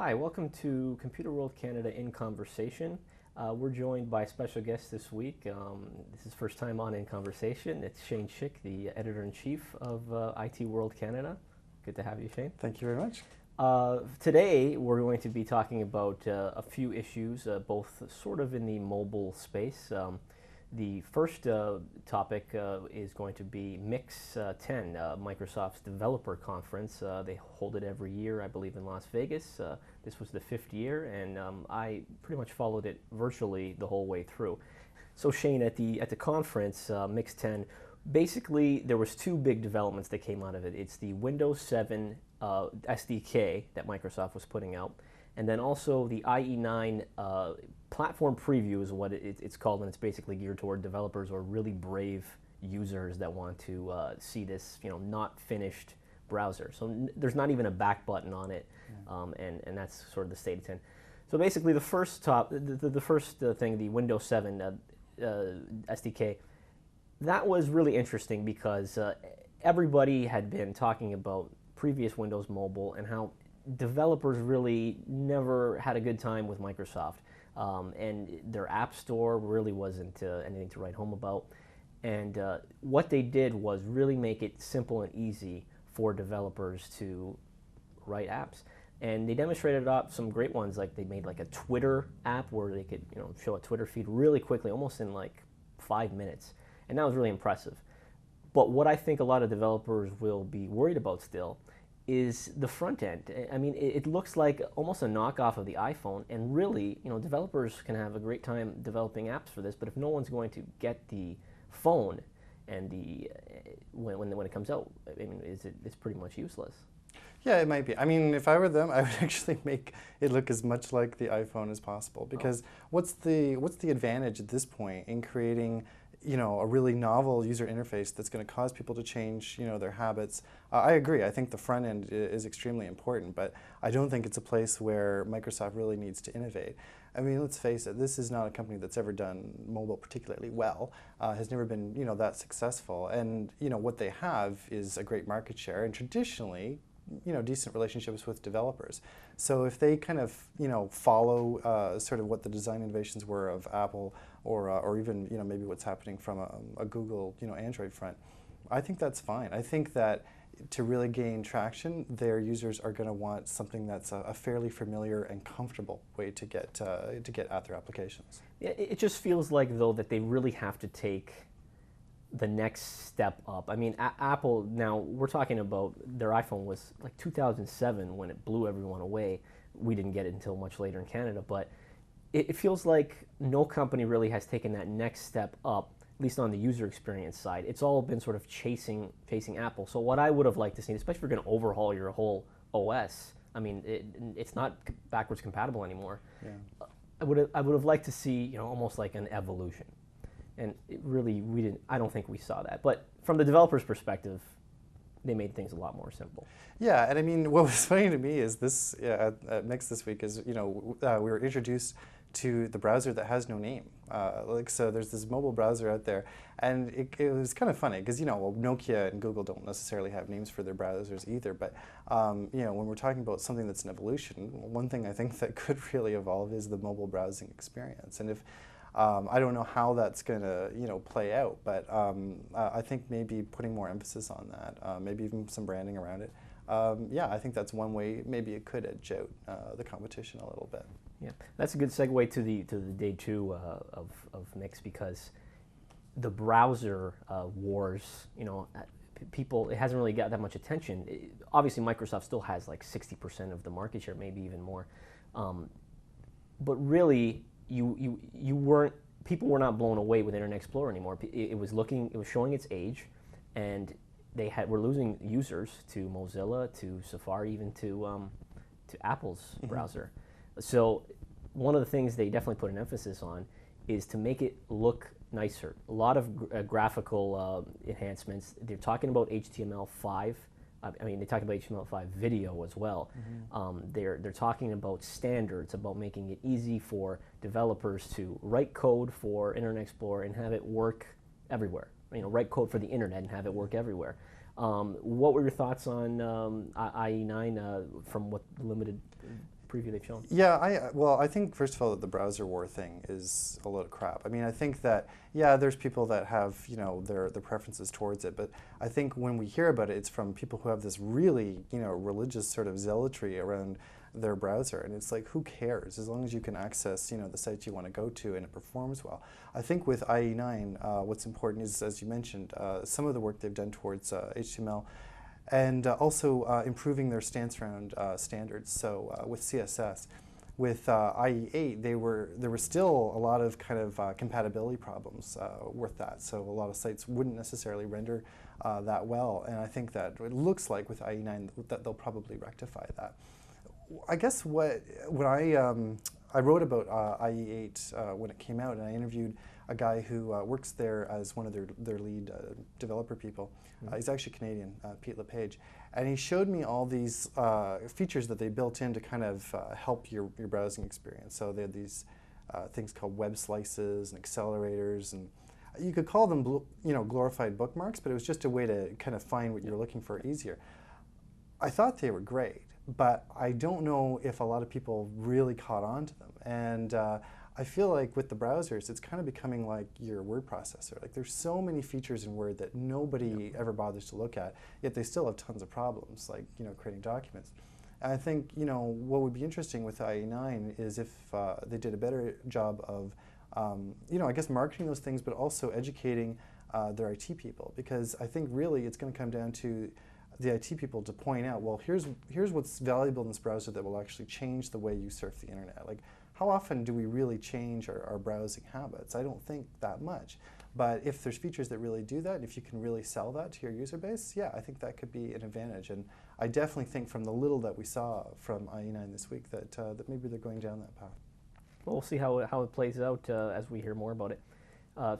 Hi, welcome to ComputerWorld Canada In Conversation. We're joined by a special guest this week. This is first time on In Conversation. It's Schick, the editor-in-chief of IT World Canada. Good to have you, Shane. Thank you very much. Today, we're going to be talking about a few issues, both sort of in the mobile space. The first topic is going to be Mix 10, Microsoft's developer conference. They hold it every year, I believe, in Las Vegas. This was the fifth year, and I pretty much followed it virtually the whole way through. So Shane, at the conference, Mix 10, basically there was two big developments that came out of it. It's the Windows 7 SDK that Microsoft was putting out, and then also the IE9 platform preview is what it's called, and it's basically geared toward developers or really brave users that want to see this, not finished browser. So there's not even a back button on it, and that's sort of the state of 10. So basically, the first thing, the Windows 7 SDK, that was really interesting because everybody had been talking about previous Windows Mobile and how developers really never had a good time with Microsoft. And their app store really wasn't anything to write home about. And what they did was really make it simple and easy for developers to write apps. And they demonstrated some great ones, like they made like a Twitter app where they could show a Twitter feed really quickly, almost in like 5 minutes. And that was really impressive. But what I think a lot of developers will be worried about still is the front end. I mean, it looks like almost a knockoff of the iPhone, and really, developers can have a great time developing apps for this, but if no one's going to get the phone and when it comes out, I mean, it's pretty much useless. Yeah, it might be. I mean, if I were them, I would actually make it look as much like the iPhone as possible. Because what's the advantage at this point in creating a really novel user interface that's going to cause people to change, their habits? I agree. I think the front end is extremely important, but I don't think it's a place where Microsoft really needs to innovate. I mean, let's face it, this is not a company that's ever done mobile particularly well, has never been, that successful. And, what they have is a great market share, and traditionally, decent relationships with developers. So if they kind of, follow sort of what the design innovations were of Apple, or even, maybe what's happening from a Google, Android front, I think that's fine. I think that to really gain traction, their users are going to want something that's a fairly familiar and comfortable way to get at their applications. Yeah, it just feels like, though, that they really have to take the next step up. I mean, Apple, now we're talking about their iPhone was like 2007 when it blew everyone away. We didn't get it until much later in Canada, but it feels like no company really has taken that next step up, at least on the user experience side. It's all been sort of chasing Apple. So what I would have liked to see, especially if you're going to overhaul your whole OS, I mean, it's not backwards compatible anymore. Yeah. I would have liked to see, almost like an evolution. And I don't think we saw that. But from the developer's perspective, they made things a lot more simple. Yeah, and I mean, what was funny to me is this, at Mix this week is, we were introduced to the browser that has no name. So there's this mobile browser out there, and it was kind of funny because, Nokia and Google don't necessarily have names for their browsers either, but, when we're talking about something that's an evolution, one thing I think that could really evolve is the mobile browsing experience. And if I don't know how that's going to, play out, but I think maybe putting more emphasis on that, maybe even some branding around it. Yeah, I think that's one way. Maybe it could edge out the competition a little bit. Yeah, that's a good segue to the day two of Mix, because the browser wars, people, it hasn't really got that much attention. Obviously, Microsoft still has like 60% of the market share, maybe even more. But really, people were not blown away with Internet Explorer anymore. It was showing its age, and we're losing users to Mozilla, to Safari, even to Apple's browser. So one of the things they definitely put an emphasis on is to make it look nicer. A lot of graphical enhancements. They're talking about HTML5. I mean, they talk about HTML5 video as well. They're talking about standards, about making it easy for developers to write code for Internet Explorer and have it work everywhere. Write code for the internet and have it work everywhere. What were your thoughts on IE9 from what limited preview they've shown. Yeah, well, I think first of all that the browser war thing is a load of crap. I mean, I think that there's people that have their preferences towards it, but I think when we hear about it, it's from people who have this really religious sort of zealotry around their browser, and it's like, who cares as long as you can access the sites you want to go to and it performs well. I think with IE9, what's important is, as you mentioned, some of the work they've done towards HTML. And also improving their stance around standards. So with CSS, with IE8, there were still a lot of kind of compatibility problems with that. So a lot of sites wouldn't necessarily render that well. And I think that it looks like with IE9 that they'll probably rectify that. I guess when I wrote about IE8 when it came out, and I interviewed a guy who works there as one of their lead developer people. He's actually Canadian, Pete LePage. And he showed me all these features that they built in to kind of help your browsing experience. So they had these things called web slices and accelerators, and you could call them glorified bookmarks, but it was just a way to kind of find what you were looking for easier. I thought they were great, but I don't know if a lot of people really caught on to them. And I feel like with the browsers, it's kind of becoming like your word processor. Like, there's so many features in Word that nobody ever bothers to look at, yet they still have tons of problems, like creating documents. And I think what would be interesting with IE9 is if they did a better job of I guess marketing those things, but also educating their IT people, because I think really it's going to come down to the IT people to point out, well, here's what's valuable in this browser that will actually change the way you surf the internet. Like, how often do we really change our browsing habits? I don't think that much. But if there's features that really do that, if you can really sell that to your user base, yeah, I think that could be an advantage. And I definitely think from the little that we saw from IE9 this week that maybe they're going down that path. Well, we'll see how it plays out as we hear more about it.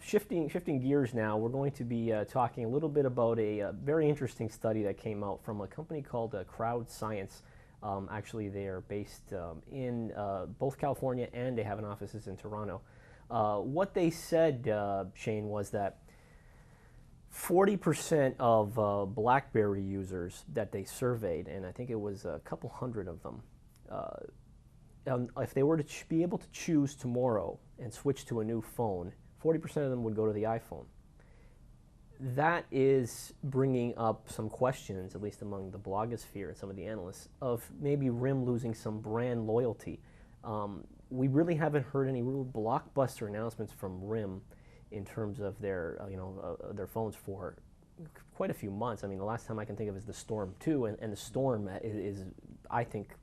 Shifting gears now, we're going to be talking a little bit about a very interesting study that came out from a company called Crowd Science. Actually, they are based in both California, and they have an offices in Toronto. What they said, Shane, was that 40% of BlackBerry users that they surveyed, and I think it was a couple hundred of them, if they were to be able to choose tomorrow and switch to a new phone, 40% of them would go to the iPhone. That is bringing up some questions, at least among the blogosphere and some of the analysts, of maybe RIM losing some brand loyalty. We really haven't heard any real blockbuster announcements from RIM in terms of their phones for quite a few months. I mean, the last time I can think of is the Storm 2, and the Storm is, I think,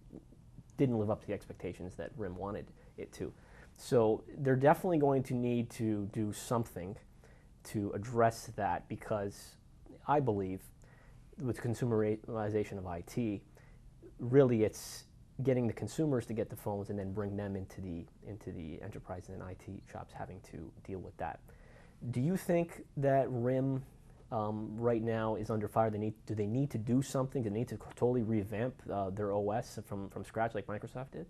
didn't live up to the expectations that RIM wanted it to. So they're definitely going to need to do something to address that, because I believe with consumerization of IT, really it's getting the consumers to get the phones and then bring them into the enterprise and IT shops having to deal with that. Do you think that RIM right now is under fire? Do they need to do something? Do they need to totally revamp their OS from scratch like Microsoft did?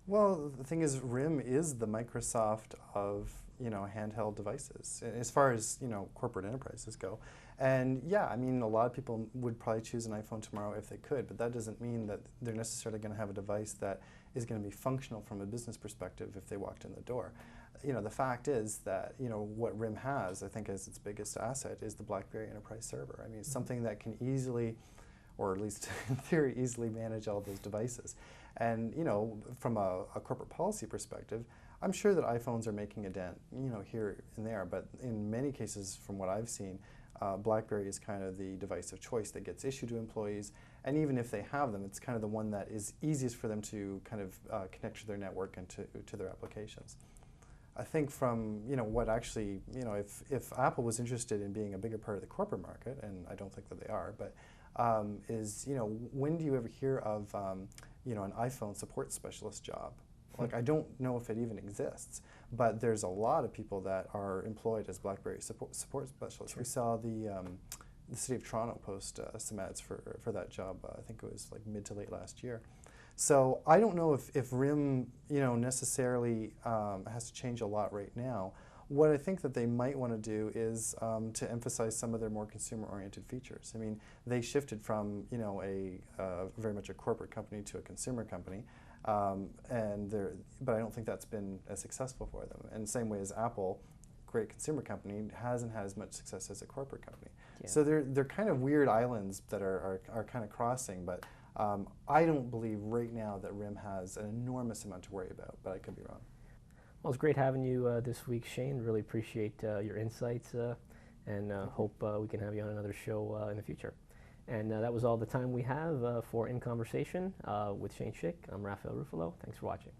Well, the thing is, RIM is the Microsoft of handheld devices as far as corporate enterprises go. And yeah, I mean, a lot of people would probably choose an iPhone tomorrow if they could, but that doesn't mean that they're necessarily going to have a device that is going to be functional from a business perspective if they walked in the door. The fact is that what RIM has, I think, as its biggest asset is the BlackBerry Enterprise Server. I mean, it's something that can easily, or at least in theory, easily manage all those devices. And from a corporate policy perspective, I'm sure that iPhones are making a dent, here and there. But in many cases, from what I've seen, BlackBerry is kind of the device of choice that gets issued to employees. And even if they have them, it's kind of the one that is easiest for them to kind of connect to their network and to their applications. I think from what actually if Apple was interested in being a bigger part of the corporate market, and I don't think that they are, but is when do you ever hear of an iPhone support specialist job? Like, I don't know if it even exists, but there's a lot of people that are employed as BlackBerry support specialists. Sure. We saw the City of Toronto post some ads for that job. I think it was like mid to late last year. So I don't know if RIM necessarily has to change a lot right now. What I think that they might want to do is to emphasize some of their more consumer-oriented features. I mean, they shifted from a very much a corporate company to a consumer company, But I don't think that's been as successful for them. And the same way as Apple, great consumer company, hasn't had as much success as a corporate company. Yeah. So they're kind of weird islands that are kind of crossing, but I don't believe right now that RIM has an enormous amount to worry about, but I could be wrong. Well, it's great having you this week, Shane. Really appreciate your insights, and hope we can have you on another show in the future. And that was all the time we have for In Conversation with Shane Schick. I'm Rafael Ruffolo. Thanks for watching.